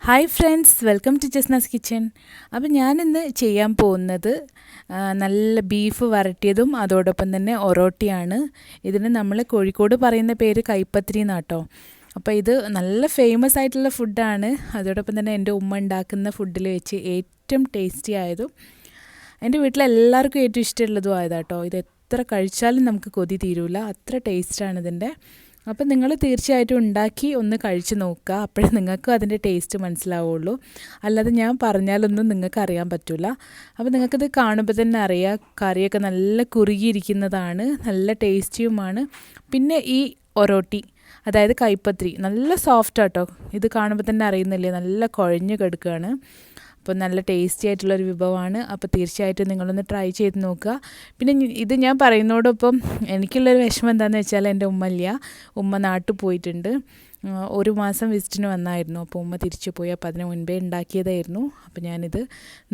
Hi friends, welcome to Jasna's kitchen. അപ്പോൾ ഞാനിന്ന് ചെയ്യാൻ പോകുന്നത് നല്ല ബീഫ് വരട്ടിയതും അതോടൊപ്പം തന്നെ ഒറോട്ടിയാണ്. ഇതിന് നമ്മൾ കോഴിക്കോട് പറയുന്ന പേര് കൈപ്പത്തിരി എന്നാട്ടോ. അപ്പോൾ ഇത് നല്ല ഫേമസ് ആയിട്ടുള്ള ഫുഡാണ്. അതോടൊപ്പം തന്നെ എൻ്റെ ഉമ്മ ഉണ്ടാക്കുന്ന ഫുഡിൽ വെച്ച് ഏറ്റവും ടേസ്റ്റി ആയതും എൻ്റെ വീട്ടിലെല്ലാവർക്കും ഏറ്റവും ഇഷ്ടമുള്ളതും ആയതാട്ടോ. ഇത് എത്ര കഴിച്ചാലും നമുക്ക് കൊതി തീരൂല, അത്ര ടേസ്റ്റാണ് ഇതിൻ്റെ. അപ്പം നിങ്ങൾ തീർച്ചയായിട്ടും ഉണ്ടാക്കി ഒന്ന് കഴിച്ച് നോക്കുക, അപ്പോഴേ നിങ്ങൾക്കും അതിൻ്റെ ടേസ്റ്റ് മനസ്സിലാവുള്ളൂ. അല്ലാതെ ഞാൻ പറഞ്ഞാലൊന്നും നിങ്ങൾക്ക് അറിയാൻ പറ്റില്ല. അപ്പോൾ നിങ്ങൾക്കിത് കാണുമ്പോൾ തന്നെ അറിയാം, കറിയൊക്കെ നല്ല കുറുകിയിരിക്കുന്നതാണ്, നല്ല ടേസ്റ്റിയുമാണ്. പിന്നെ ഈ ഒറോട്ടി, അതായത് കൈപ്പത്തിരി, നല്ല സോഫ്റ്റ് ആട്ടോ. ഇത് കാണുമ്പോൾ തന്നെ അറിയുന്നില്ലേ, നല്ല കുഴഞ്ഞു കിടക്കുകയാണ്. അപ്പോൾ നല്ല ടേസ്റ്റി ആയിട്ടുള്ളൊരു വിഭവമാണ്. അപ്പോൾ തീർച്ചയായിട്ടും നിങ്ങളൊന്ന് ട്രൈ ചെയ്ത് നോക്കുക. പിന്നെ ഇത് ഞാൻ പറയുന്നതോടൊപ്പം എനിക്കുള്ളൊരു വിഷമം എന്താണെന്ന് വെച്ചാൽ എൻ്റെ ഉമ്മ നാട്ടിൽ പോയിട്ടുണ്ട്. 1 മാസം വിസിറ്റിന് വന്നായിരുന്നു. അപ്പോൾ ഉമ്മ തിരിച്ചു പോയി. അപ്പോൾ അതിന് മുൻപേ ഉണ്ടാക്കിയതായിരുന്നു. അപ്പോൾ ഞാനിത്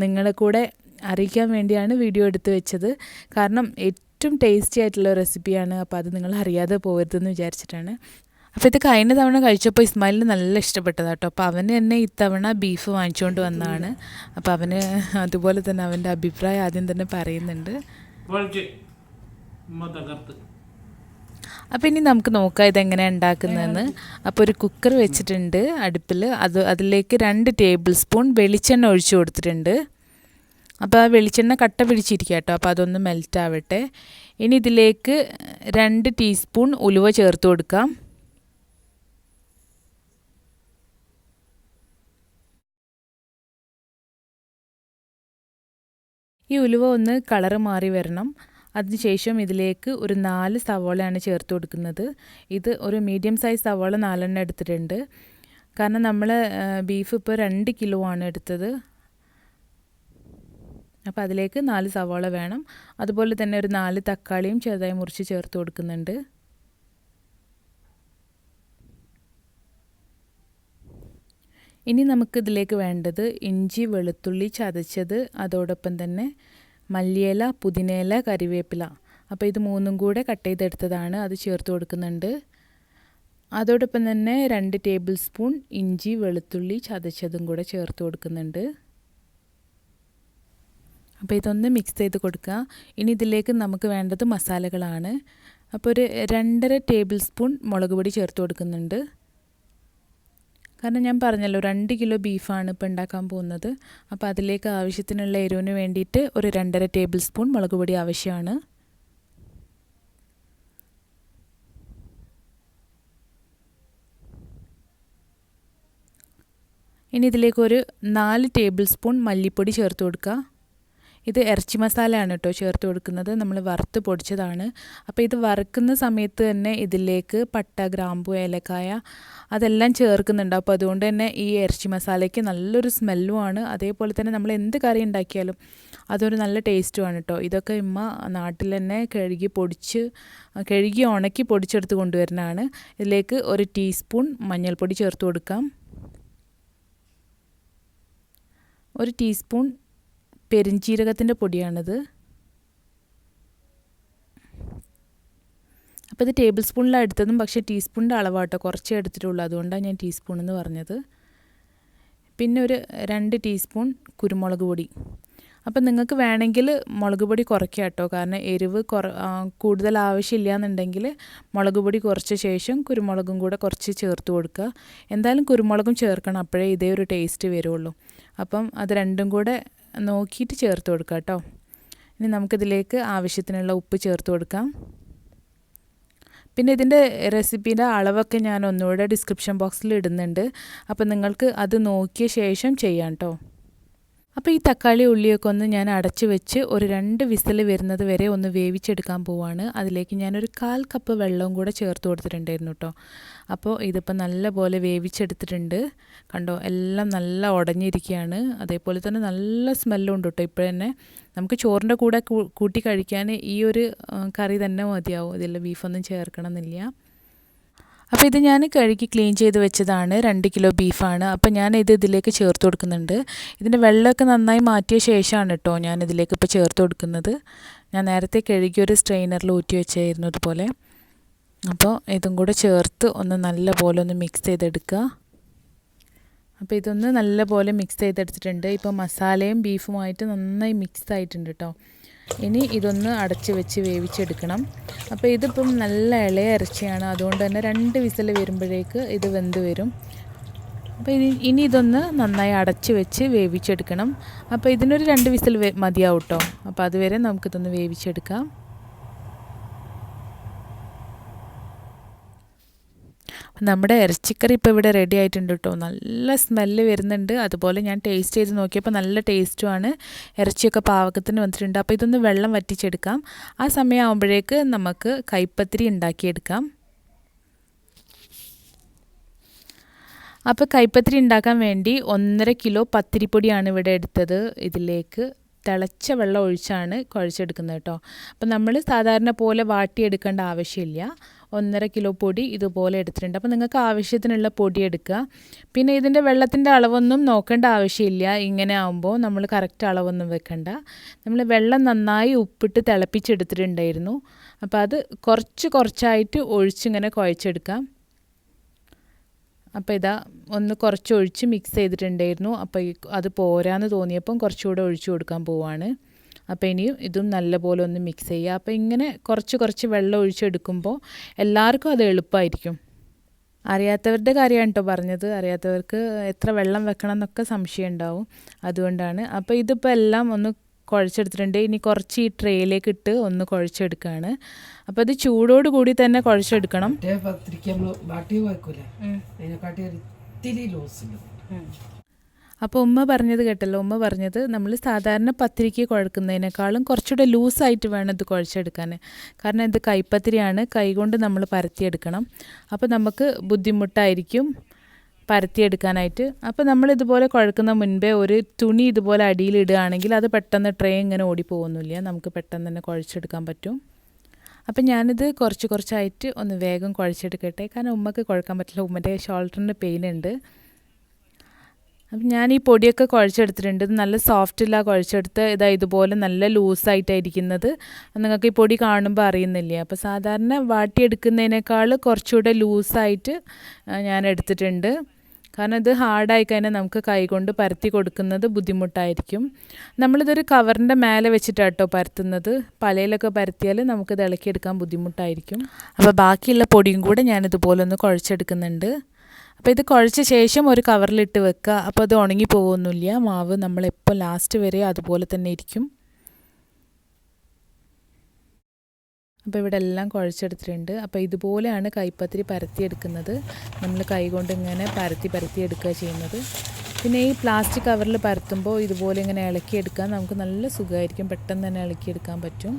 നിങ്ങളെ കൂടെ അറിയിക്കാൻ വേണ്ടിയാണ് വീഡിയോ എടുത്ത് വെച്ചത്. കാരണം ഏറ്റവും ടേസ്റ്റി ആയിട്ടുള്ള റെസിപ്പിയാണ്. അപ്പോൾ അത് നിങ്ങൾ അറിയാതെ പോകരുതെന്ന് വിചാരിച്ചിട്ടാണ്. അപ്പോൾ ഇത് കഴിഞ്ഞ തവണ കഴിച്ചപ്പോൾ ഇസ്മായിലിന് നല്ല ഇഷ്ടപ്പെട്ടതാട്ടോ. അപ്പോൾ അവന് തന്നെ ഇത്തവണ ബീഫ് വാങ്ങിച്ചുകൊണ്ട് വന്നതാണ്. അപ്പോൾ അവന് അതുപോലെ തന്നെ അവൻ്റെ അഭിപ്രായം ആദ്യം തന്നെ പറയുന്നുണ്ട്. അപ്പോൾ ഇനി നമുക്ക് നോക്കാം ഇതെങ്ങനെയാണ് ഉണ്ടാക്കുന്നതെന്ന്. അപ്പോൾ ഒരു കുക്കർ വെച്ചിട്ടുണ്ട് അടുപ്പിൽ. അതിലേക്ക് 2 ടേബിൾ സ്പൂൺ വെളിച്ചെണ്ണ ഒഴിച്ചു കൊടുത്തിട്ടുണ്ട്. അപ്പോൾ ആ വെളിച്ചെണ്ണ കട്ട പിടിച്ചിരിക്കുക കേട്ടോ. അപ്പോൾ അതൊന്ന് മെൽറ്റ് ആവട്ടെ. ഇനി ഇതിലേക്ക് 2 ടീസ്പൂൺ ഉലുവ ചേർത്ത് കൊടുക്കാം. ഈ ഉലുവ ഒന്ന് കളറ് മാറി വരണം. അതിനുശേഷം ഇതിലേക്ക് ഒരു 4 സവാളയാണ് ചേർത്ത് കൊടുക്കുന്നത്. ഇത് ഒരു മീഡിയം സൈസ് സവാള 4 എടുത്തിട്ടുണ്ട്. കാരണം നമ്മൾ ബീഫ് ഇപ്പോൾ 2 കിലോ ആണ് എടുത്തത്. അപ്പോൾ അതിലേക്ക് 4 സവാള വേണം. അതുപോലെ തന്നെ ഒരു 4 തക്കാളിയും ചെറുതായി മുറിച്ച് ചേർത്ത് കൊടുക്കുന്നുണ്ട്. ഇനി നമുക്കിതിലേക്ക് വേണ്ടത് ഇഞ്ചി വെളുത്തുള്ളി ചതച്ചത്, അതോടൊപ്പം തന്നെ മല്ലിയില, പുതിനയില, കറിവേപ്പില. അപ്പോൾ ഇത് 3 കൂടെ കട്ട് ചെയ്തെടുത്തതാണ്, അത് ചേർത്ത് കൊടുക്കുന്നുണ്ട്. അതോടൊപ്പം തന്നെ 2 ടേബിൾ സ്പൂൺ ഇഞ്ചി വെളുത്തുള്ളി ചതച്ചതും കൂടെ ചേർത്ത് കൊടുക്കുന്നുണ്ട്. അപ്പോൾ ഇതൊന്ന് മിക്സ് ചെയ്ത് കൊടുക്കുക. ഇനി ഇതിലേക്ക് നമുക്ക് വേണ്ടത് മസാലകളാണ്. അപ്പോൾ ഒരു 2.5 ടേബിൾ സ്പൂൺ മുളക് പൊടി ചേർത്ത് കൊടുക്കുന്നുണ്ട്. കാരണം ഞാൻ പറഞ്ഞല്ലോ 2 കിലോ ബീഫാണ് ഇപ്പോൾ ഉണ്ടാക്കാൻ പോകുന്നത്. അപ്പോൾ അതിലേക്ക് ആവശ്യത്തിനുള്ള എരിവിന് വേണ്ടിയിട്ട് ഒരു 2.5 ടേബിൾ സ്പൂൺ മുളക് പൊടി ആവശ്യമാണ്. ഇനി ഇതിലേക്ക് ഒരു 4 ടേബിൾ സ്പൂൺ മല്ലിപ്പൊടി ചേർത്ത് കൊടുക്കുക. ഇത് ഇറച്ചി മസാലയാണ് കേട്ടോ ചേർത്ത് കൊടുക്കുന്നത്, നമ്മൾ വറുത്ത് പൊടിച്ചതാണ്. അപ്പോൾ ഇത് വറുക്കുന്ന സമയത്ത് തന്നെ ഇതിലേക്ക് പട്ട, ഗ്രാമ്പു, ഏലക്കായ അതെല്ലാം ചേർക്കുന്നുണ്ട്. അപ്പോൾ അതുകൊണ്ട് തന്നെ ഈ ഇറച്ചി മസാലയ്ക്ക് നല്ലൊരു സ്മെല്ലുമാണ്. അതേപോലെ തന്നെ നമ്മൾ എന്ത് കറി ഉണ്ടാക്കിയാലും അതൊരു നല്ല ടേസ്റ്റുമാണ് കേട്ടോ. ഇതൊക്കെ ഉമ്മ നാട്ടിൽ തന്നെ കഴുകി ഉണക്കി പൊടിച്ചെടുത്ത് കൊണ്ടുവരുന്നതാണ്. ഇതിലേക്ക് ഒരു ടീസ്പൂൺ മഞ്ഞൾപ്പൊടി ചേർത്ത് കൊടുക്കാം. ഒരു ടീസ്പൂൺ പെരിഞ്ചീരകത്തിൻ്റെ പൊടിയാണിത്. അപ്പോൾ ഇത് ടേബിൾ സ്പൂണിലാണ് എടുത്തതും, പക്ഷേ ടീസ്പൂണിൻ്റെ അളവാട്ടോ, കുറച്ചേ എടുത്തിട്ടുള്ളൂ. അതുകൊണ്ടാണ് ഞാൻ ടീസ്പൂൺ എന്ന് പറഞ്ഞത്. പിന്നെ ഒരു 2 ടീസ്പൂൺ കുരുമുളക് പൊടി. അപ്പം നിങ്ങൾക്ക് വേണമെങ്കിൽ മുളക് പൊടി കുറയ്ക്കുക കേട്ടോ. കാരണം എരിവ് കൂടുതൽ ആവശ്യമില്ല എന്നുണ്ടെങ്കിൽ മുളക് പൊടി കുറച്ച ശേഷം കുരുമുളകും കൂടെ കുറച്ച് ചേർത്ത് കൊടുക്കുക. എന്തായാലും കുരുമുളകും ചേർക്കണം, അപ്പോഴേ ഇതേ ഒരു ടേസ്റ്റ് വരുള്ളൂ. അപ്പം അത് രണ്ടും കൂടെ നോക്കിയിട്ട് ചേർത്ത് കൊടുക്കുക കേട്ടോ. ഇനി നമുക്കിതിലേക്ക് ആവശ്യത്തിനുള്ള ഉപ്പ് ചേർത്ത് കൊടുക്കാം. പിന്നെ ഇതിൻ്റെ റെസിപ്പീൻ്റെ അളവൊക്കെ ഞാൻ ഒന്നുകൂടെ ഡിസ്ക്രിപ്ഷൻ ബോക്സിൽ ഇടുന്നുണ്ട്. അപ്പോൾ നിങ്ങൾക്ക് അത് നോക്കിയ ശേഷം ചെയ്യാം കേട്ടോ. അപ്പോൾ ഈ തക്കാളി ഉള്ളിയൊക്കെ ഒന്ന് ഞാൻ അടച്ച് വെച്ച് ഒരു 2 വിസിൽ വരുന്നത് വരെ ഒന്ന് വേവിച്ചെടുക്കാൻ പോവാണ്. അതിലേക്ക് ഞാനൊരു 1/4 കപ്പ് വെള്ളവും കൂടെ ചേർത്ത് കൊടുത്തിട്ടുണ്ടായിരുന്നു കേട്ടോ. അപ്പോൾ ഇതിപ്പോൾ നല്ല പോലെ വേവിച്ചെടുത്തിട്ടുണ്ട്. കണ്ടോ, എല്ലാം നല്ല ഉടഞ്ഞിരിക്കുകയാണ്. അതേപോലെ തന്നെ നല്ല സ്മെല്ലും ഉണ്ട് കേട്ടോ. ഇപ്പോൾ തന്നെ നമുക്ക് ചോറിൻ്റെ കൂടെ കൂട്ടി കഴിക്കാൻ ഈ ഒരു കറി തന്നെ മതിയാവും. ഇതിൽ ബീഫൊന്നും ചേർക്കണം എന്നില്ല. അപ്പോൾ ഇത് ഞാൻ കഴുകി ക്ലീൻ ചെയ്ത് വെച്ചതാണ്. 2 കിലോ ബീഫാണ്. അപ്പോൾ ഞാനിത് ഇതിലേക്ക് ചേർത്ത് കൊടുക്കുന്നുണ്ട്. ഇതിൻ്റെ വെള്ളമൊക്കെ നന്നായി മാറ്റിയ ശേഷമാണ് കേട്ടോ ഞാൻ ഇതിലേക്ക് ഇപ്പോൾ ചേർത്ത് കൊടുക്കുന്നത്. ഞാൻ നേരത്തെ കഴുകി ഒരു സ്ട്രെയിനറിൽ ഊറ്റി വെച്ചായിരുന്നു ഇതുപോലെ. അപ്പോൾ ഇതും കൂടെ ചേർത്ത് ഒന്ന് നല്ല പോലെ ഒന്ന് മിക്സ് ചെയ്തെടുക്കുക. അപ്പോൾ ഇതൊന്ന് നല്ലപോലെ മിക്സ് ചെയ്തെടുത്തിട്ടുണ്ട്. ഇപ്പോൾ മസാലയും ബീഫുമായിട്ട് നന്നായി മിക്സ് ആയിട്ടുണ്ട് കേട്ടോ. ഇനി ഇതൊന്ന് അടച്ച് വെച്ച് വേവിച്ചെടുക്കണം. അപ്പോൾ ഇതിപ്പം നല്ല ഇളയ ഇറച്ചിയാണ്, അതുകൊണ്ട് തന്നെ 2 വിസിൽ വരുമ്പോഴേക്ക് ഇത് വെന്ത് വരും. അപ്പോൾ ഇനി ഇതൊന്ന് നന്നായി അടച്ച് വെച്ച് വേവിച്ചെടുക്കണം. അപ്പോൾ ഇതിനൊരു 2 വിസിൽ മതിയാവും കേട്ടോ. അപ്പോൾ അതുവരെ നമുക്കിതൊന്ന് വേവിച്ചെടുക്കാം. നമ്മുടെ ഇറച്ചിക്കറി ഇപ്പോൾ ഇവിടെ റെഡി ആയിട്ടുണ്ട് കേട്ടോ. നല്ല സ്മെല്ല് വരുന്നുണ്ട്. അതുപോലെ ഞാൻ ടേസ്റ്റ് ചെയ്ത് നോക്കിയപ്പോൾ നല്ല ടേസ്റ്റുമാണ്. ഇറച്ചിയൊക്കെ പാകത്തിന് വന്നിട്ടുണ്ട്. അപ്പോൾ ഇതൊന്ന് വെള്ളം വറ്റിച്ചെടുക്കാം. ആ സമയമാകുമ്പോഴേക്ക് നമുക്ക് കൈപ്പത്തിരി ഉണ്ടാക്കിയെടുക്കാം. അപ്പോൾ കൈപ്പത്തിരി ഉണ്ടാക്കാൻ വേണ്ടി 1.5 കിലോ പത്തിരിപ്പൊടിയാണ് ഇവിടെ എടുത്തത്. ഇതിലേക്ക് തിളച്ച വെള്ളം ഒഴിച്ചാണ് കുഴച്ചെടുക്കുന്നത് കേട്ടോ. അപ്പോൾ നമ്മൾ സാധാരണ പോലെ വാട്ടിയെടുക്കേണ്ട ആവശ്യമില്ല. 1.5 കിലോ പൊടി ഇതുപോലെ എടുത്തിട്ടുണ്ട്. അപ്പോൾ നിങ്ങൾക്ക് ആവശ്യത്തിനുള്ള പൊടി എടുക്കുക. പിന്നെ ഇതിൻ്റെ വെള്ളത്തിൻ്റെ അളവൊന്നും നോക്കേണ്ട ആവശ്യമില്ല. ഇങ്ങനെ ആകുമ്പോൾ നമ്മൾ കറക്റ്റ് അളവൊന്നും വെക്കണ്ട. നമ്മൾ വെള്ളം നന്നായി ഉപ്പിട്ട് തിളപ്പിച്ചെടുത്തിട്ടുണ്ടായിരുന്നു. അപ്പോൾ അത് കുറച്ചായിട്ട് ഒഴിച്ചിങ്ങനെ കുഴച്ചെടുക്കാം. അപ്പോൾ ഇതാ ഒന്ന് കുറച്ച് ഒഴിച്ച് മിക്സ് ചെയ്തിട്ടുണ്ടായിരുന്നു. അപ്പോൾ അത് പോരാന്ന് തോന്നിയപ്പം കുറച്ചുകൂടെ ഒഴിച്ചു കൊടുക്കാൻ പോവാണ്. അപ്പോൾ ഇനിയും ഇതും നല്ലപോലെ ഒന്ന് മിക്സ് ചെയ്യുക. അപ്പോൾ ഇങ്ങനെ കുറച്ച് വെള്ളം ഒഴിച്ചെടുക്കുമ്പോൾ എല്ലാവർക്കും അത് എളുപ്പമായിരിക്കും. അറിയാത്തവരുടെ കാര്യമാണ് കേട്ടോ പറഞ്ഞത്. അറിയാത്തവർക്ക് എത്ര വെള്ളം വെക്കണം എന്നൊക്കെ സംശയം ഉണ്ടാവും, അതുകൊണ്ടാണ്. അപ്പോൾ ഇതിപ്പോൾ എല്ലാം ഒന്ന് കുഴച്ചെടുത്തിട്ടുണ്ട്. ഇനി കുറച്ച് ഈ ട്രേയിലേക്ക് ഇട്ട് ഒന്ന് കുഴച്ചെടുക്കുകയാണ്. അപ്പോൾ അത് ചൂടോട് കൂടി തന്നെ കുഴച്ചെടുക്കണം. അപ്പോൾ ഉമ്മ പറഞ്ഞത് കേട്ടല്ലോ. ഉമ്മ പറഞ്ഞത് നമ്മൾ സാധാരണ പത്തിരിക്ക് കുഴക്കുന്നതിനേക്കാളും കുറച്ചുകൂടെ ലൂസായിട്ട് വേണം ഇത് കുഴച്ചെടുക്കാൻ. കാരണം ഇത് കൈപ്പത്തിരിയാണ്, കൈകൊണ്ട് നമ്മൾ പരത്തിയെടുക്കണം. അപ്പോൾ നമുക്ക് ബുദ്ധിമുട്ടായിരിക്കും പരത്തിയെടുക്കാനായിട്ട്. അപ്പോൾ നമ്മളിതുപോലെ കുഴക്കുന്ന മുൻപേ ഒരു തുണി ഇതുപോലെ അടിയിലിടുകയാണെങ്കിൽ അത് പെട്ടെന്ന് ട്രേ ഇങ്ങനെ ഓടിപ്പോകുന്നില്ല, നമുക്ക് പെട്ടെന്ന് തന്നെ കുഴച്ചെടുക്കാൻ പറ്റും. അപ്പം ഞാനിത് കുറച്ചായിട്ട് ഒന്ന് വേഗം കുഴച്ചെടുക്കട്ടെ. കാരണം ഉമ്മക്ക് കുഴക്കാൻ പറ്റില്ല, ഉമ്മൻ്റെ ഷോൾഡറിന് പെയിൻ ഉണ്ട്. അപ്പം ഞാൻ ഈ പൊടിയൊക്കെ കുഴച്ചെടുത്തിട്ടുണ്ട്. ഇത് നല്ല സോഫ്റ്റില്ല കുഴച്ചെടുത്ത്. ഇതുപോലെ നല്ല ലൂസായിട്ടായിരിക്കുന്നത്. നിങ്ങൾക്ക് ഈ പൊടി കാണുമ്പോൾ അറിയുന്നില്ല. അപ്പോൾ സാധാരണ വാട്ടിയെടുക്കുന്നതിനേക്കാൾ കുറച്ചുകൂടെ ലൂസായിട്ട് ഞാൻ എടുത്തിട്ടുണ്ട്. കാരണം ഇത് ഹാർഡായി കഴിഞ്ഞാൽ നമുക്ക് കൈകൊണ്ട് പരത്തി കൊടുക്കുന്നത് ബുദ്ധിമുട്ടായിരിക്കും. നമ്മളിതൊരു കവറിൻ്റെ മേലെ വെച്ചിട്ടാണ് കേട്ടോ പരത്തുന്നത്. പലയിലൊക്കെ പരത്തിയാൽ നമുക്കിത് ഇളക്കിയെടുക്കാൻ ബുദ്ധിമുട്ടായിരിക്കും. അപ്പോൾ ബാക്കിയുള്ള പൊടിയും കൂടെ ഞാനിതുപോലെ ഒന്ന് കുഴച്ചെടുക്കുന്നുണ്ട്. അപ്പോൾ ഇത് കുഴച്ച ശേഷം ഒരു കവറിലിട്ട് വെക്കുക. അപ്പോൾ അത് ഉണങ്ങി പോകുന്നില്ല. മാവ് നമ്മളെപ്പോൾ ലാസ്റ്റ് വരെ അതുപോലെ തന്നെ ഇരിക്കും. അപ്പോൾ ഇവിടെ എല്ലാം കുഴച്ചെടുത്തിട്ടുണ്ട്. അപ്പോൾ ഇതുപോലെയാണ് കൈപ്പത്തിരി പരത്തിയെടുക്കുന്നത്. നമ്മൾ കൈകൊണ്ട് ഇങ്ങനെ പരത്തി എടുക്കുക ചെയ്യുന്നത്. പിന്നെ ഈ പ്ലാസ്റ്റിക് കവറിൽ പരത്തുമ്പോൾ ഇതുപോലെ ഇങ്ങനെ ഇളക്കിയെടുക്കാൻ നമുക്ക് നല്ല സുഖമായിരിക്കും. പെട്ടെന്ന് തന്നെ ഇളക്കിയെടുക്കാൻ പറ്റും.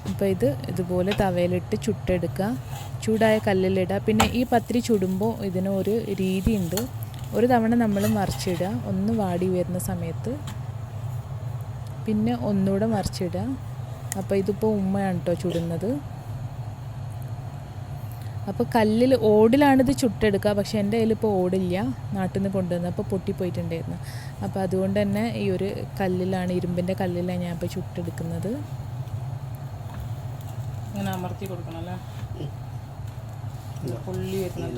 അപ്പോൾ ഇതുപോലെ തവയിലിട്ട് ചുട്ടെടുക്കുക. ചൂടായ കല്ലിലിടുക. പിന്നെ ഈ പത്തിരി ചുടുമ്പോൾ ഇതിന് ഒരു രീതിയുണ്ട്. ഒരു തവണ നമ്മൾ മറിച്ചിടുക, ഒന്ന് വാടി വരുന്ന സമയത്ത്, പിന്നെ ഒന്നുകൂടെ മറിച്ചിടുക. അപ്പോൾ ഇതിപ്പോൾ ഉമ്മയാണ് കേട്ടോ ചുടുന്നത്. അപ്പോൾ കല്ലിൽ ഓടിലാണിത് ചുട്ടെടുക്കുക. പക്ഷേ എൻ്റെ കയ്യിലിപ്പോൾ ഓടില്ല, നാട്ടിൽ നിന്ന് കൊണ്ടുവന്ന് അപ്പോൾ പൊട്ടിപ്പോയിട്ടുണ്ടായിരുന്നു. അപ്പോൾ അതുകൊണ്ട് തന്നെ ഈ ഒരു കല്ലിലാണ്, ഇരുമ്പിൻ്റെ കല്ലിലാണ് ഞാൻ ഇപ്പോൾ ചുട്ടെടുക്കുന്നത്. ഇങ്ങനെ അമർത്തി കൊടുക്കണം അല്ലേ? പൊള്ളി വരുന്നത്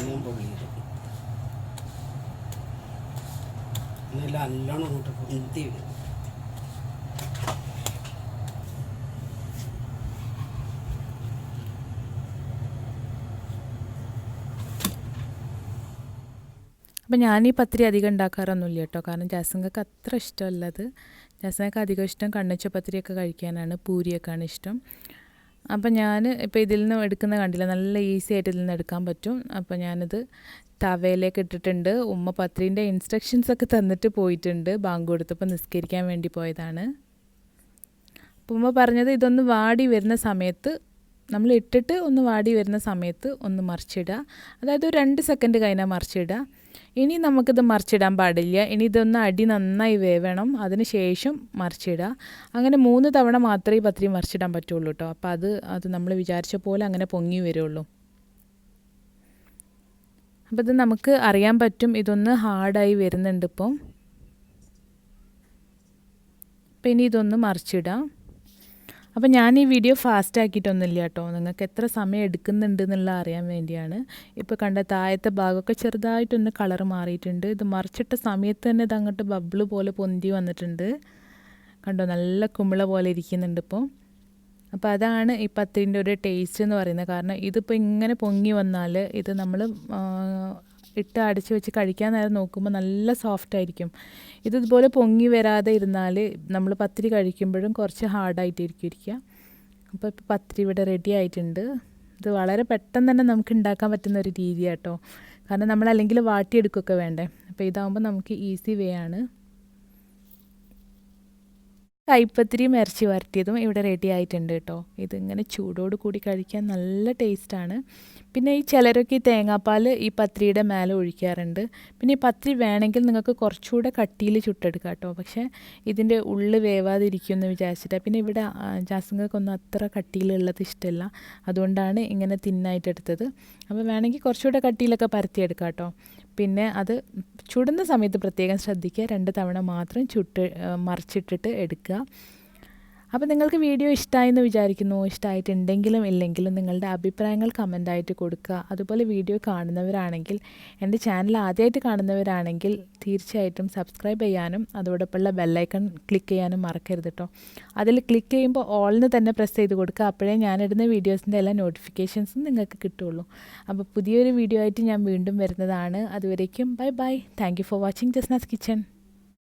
നല്ലോണം അങ്ങോട്ട് പൊന്തി വരും. അപ്പോൾ ഞാൻ ഈ പത്തിരി അധികം ഉണ്ടാക്കാറൊന്നുമില്ല കേട്ടോ. കാരണം ജാസ്നക്ക് അത്ര ഇഷ്ടമല്ലത്. ജാസ്നക്ക് അധികം ഇഷ്ടം കണ്ണച്ച പത്തിരിയൊക്കെ കഴിക്കാനാണ്, പൂരിയൊക്കെയാണ് ഇഷ്ടം. അപ്പം ഞാൻ ഇപ്പോൾ ഇതിൽ നിന്ന് എടുക്കുന്ന കണ്ടില്ല, നല്ല ഈസി ആയിട്ട് ഇതിൽ നിന്ന് എടുക്കാൻ പറ്റും. അപ്പോൾ ഞാനിത് തവയിലേക്ക് ഇട്ടിട്ടുണ്ട്. ഉമ്മ പത്തിരീൻ്റെ ഇൻസ്ട്രക്ഷൻസൊക്കെ തന്നിട്ട് പോയിട്ടുണ്ട്. ബാങ്ക് കൊടുത്തപ്പോൾ നിസ്കരിക്കാൻ വേണ്ടി പോയതാണ്. അപ്പോൾ ഉമ്മ പറഞ്ഞത് ഇതൊന്ന് വാടി വരുന്ന സമയത്ത്, നമ്മൾ ഇട്ടിട്ട് ഒന്ന് വാടി വരുന്ന സമയത്ത് ഒന്ന് മറിച്ചിടുക. അതായത് ഒരു 2 സെക്കൻഡ് കഴിഞ്ഞാൽ മറിച്ചിടുക. ഇനി നമുക്കിത് മറിച്ചിടാൻ പാടില്ല. ഇനി ഇതൊന്ന് അടി നന്നായി വേവണം, അതിന് ശേഷം മറിച്ചിടുക. അങ്ങനെ 3 തവണ മാത്രമേ പത്തിരി മറിച്ചിടാൻ പറ്റുള്ളൂ കേട്ടോ. അപ്പോൾ അത് നമ്മൾ വിചാരിച്ച പോലെ അങ്ങനെ പൊങ്ങി വരുള്ളൂ. അപ്പോൾ ഇത് നമുക്ക് അറിയാൻ പറ്റും, ഇതൊന്ന് ഹാർഡായി വരുന്നുണ്ട് ഇപ്പം. അപ്പോൾ ഇനി ഇതൊന്ന് മറിച്ചിടാം. അപ്പോൾ ഞാൻ ഈ വീഡിയോ ഫാസ്റ്റ് ആക്കിയിട്ടൊന്നുമില്ല കേട്ടോ, നിങ്ങൾക്ക് എത്ര സമയം എടുക്കുന്നുണ്ട് എന്നുള്ള അറിയാൻ വേണ്ടിയാണ്. ഇപ്പോൾ കണ്ട താഴത്തെ ഭാഗമൊക്കെ ചെറുതായിട്ടൊന്ന് കളർ മാറിയിട്ടുണ്ട്. ഇത് മറിച്ചിട്ട സമയത്ത് തന്നെ ഇത് അങ്ങോട്ട് ബബിള് പോലെ പൊന്തി വന്നിട്ടുണ്ട്. കണ്ടോ, നല്ല കുമിള പോലെ ഇരിക്കുന്നുണ്ട് ഇപ്പോൾ. അപ്പോൾ അതാണ് ഈ പത്തിരിൻ്റെ ഒരു ടേസ്റ്റ് എന്ന് പറയുന്നത്. കാരണം ഇതിപ്പോൾ ഇങ്ങനെ പൊങ്ങി വന്നാൽ ഇത് നമ്മൾ ഇട്ട് അടച്ച് വെച്ച് കഴിക്കാൻ നേരം നോക്കുമ്പോൾ നല്ല സോഫ്റ്റ് ആയിരിക്കും. ഇതുപോലെ പൊങ്ങി വരാതെ ഇരുന്നാൽ നമ്മൾ പത്തിരി കഴിക്കുമ്പോഴും കുറച്ച് ഹാർഡായിട്ടിരിക്കും ഇരിക്കുക. അപ്പോൾ ഇപ്പോൾ പത്തിരി ഇവിടെ റെഡി ആയിട്ടുണ്ട്. ഇത് വളരെ പെട്ടെന്ന് തന്നെ നമുക്ക് ഉണ്ടാക്കാൻ പറ്റുന്ന ഒരു രീതിയാണ് കേട്ടോ. കാരണം നമ്മൾ അല്ലെങ്കിൽ വാട്ടിയെടുക്കുകയൊക്കെ വേണ്ടേ. അപ്പോൾ ഇതാകുമ്പോൾ നമുക്ക് ഈസി വേ ആണ്. കൈപ്പത്തിരിയും ഇറച്ചി വരട്ടിയതും ഇവിടെ റെഡി ആയിട്ടുണ്ട് കേട്ടോ. ഇതിങ്ങനെ ചൂടോട് കൂടി കഴിക്കാൻ നല്ല ടേസ്റ്റാണ്. പിന്നെ ഈ ചിലരൊക്കെ ഈ തേങ്ങാപ്പാൽ ഈ പത്തിരിയുടെ മേലെ ഒഴിക്കാറുണ്ട്. പിന്നെ ഈ പത്തിരി വേണമെങ്കിൽ നിങ്ങൾക്ക് കുറച്ചുകൂടെ കട്ടിയിൽ ചുട്ടെടുക്കാം കേട്ടോ. പക്ഷേ ഇതിൻ്റെ ഉള്ളിൽ വേവാതിരിക്കുമെന്ന് വിചാരിച്ചിട്ടാണ്. പിന്നെ ഇവിടെ ജാസ്നക്കൊന്നും അത്ര കട്ടിയിലുള്ളത് ഇഷ്ടമല്ല, അതുകൊണ്ടാണ് ഇങ്ങനെ തിന്നായിട്ട് എടുത്തത്. അപ്പോൾ വേണമെങ്കിൽ കുറച്ചുകൂടെ കട്ടിയിലൊക്കെ പരത്തിയെടുക്കാം കേട്ടോ. പിന്നെ അത് ചുടുന്ന സമയത്ത് പ്രത്യേകം ശ്രദ്ധിക്കുക, 2 തവണ മാത്രം മറിച്ചിട്ടിട്ട് എടുക്കുക. അപ്പോൾ നിങ്ങൾക്ക് വീഡിയോ ഇഷ്ടമായെന്ന് വിചാരിക്കുന്നു. ഇഷ്ടമായിട്ടുണ്ടെങ്കിലും ഇല്ലെങ്കിലും നിങ്ങളുടെ അഭിപ്രായങ്ങൾ കമൻ്റായിട്ട് കൊടുക്കുക. അതുപോലെ വീഡിയോ കാണുന്നവരാണെങ്കിൽ, എൻ്റെ ചാനൽ ആദ്യമായിട്ട് കാണുന്നവരാണെങ്കിൽ തീർച്ചയായിട്ടും സബ്സ്ക്രൈബ് ചെയ്യാനും അതോടൊപ്പമുള്ള ബെല്ലൈക്കൺ ക്ലിക്ക് ചെയ്യാനും മറക്കരുത് കേട്ടോ. അതിൽ ക്ലിക്ക് ചെയ്യുമ്പോൾ ഓളിന് തന്നെ പ്രസ് ചെയ്ത് കൊടുക്കുക. അപ്പോഴേ ഞാനിടുന്ന വീഡിയോസിൻ്റെ എല്ലാ നോട്ടിഫിക്കേഷൻസും നിങ്ങൾക്ക് കിട്ടുള്ളൂ. അപ്പോൾ പുതിയൊരു വീഡിയോ ആയിട്ട് ഞാൻ വീണ്ടും വരുന്നതാണ്. അതുവരേക്കും bye bye. Thank you for watching Jasna's kitchen.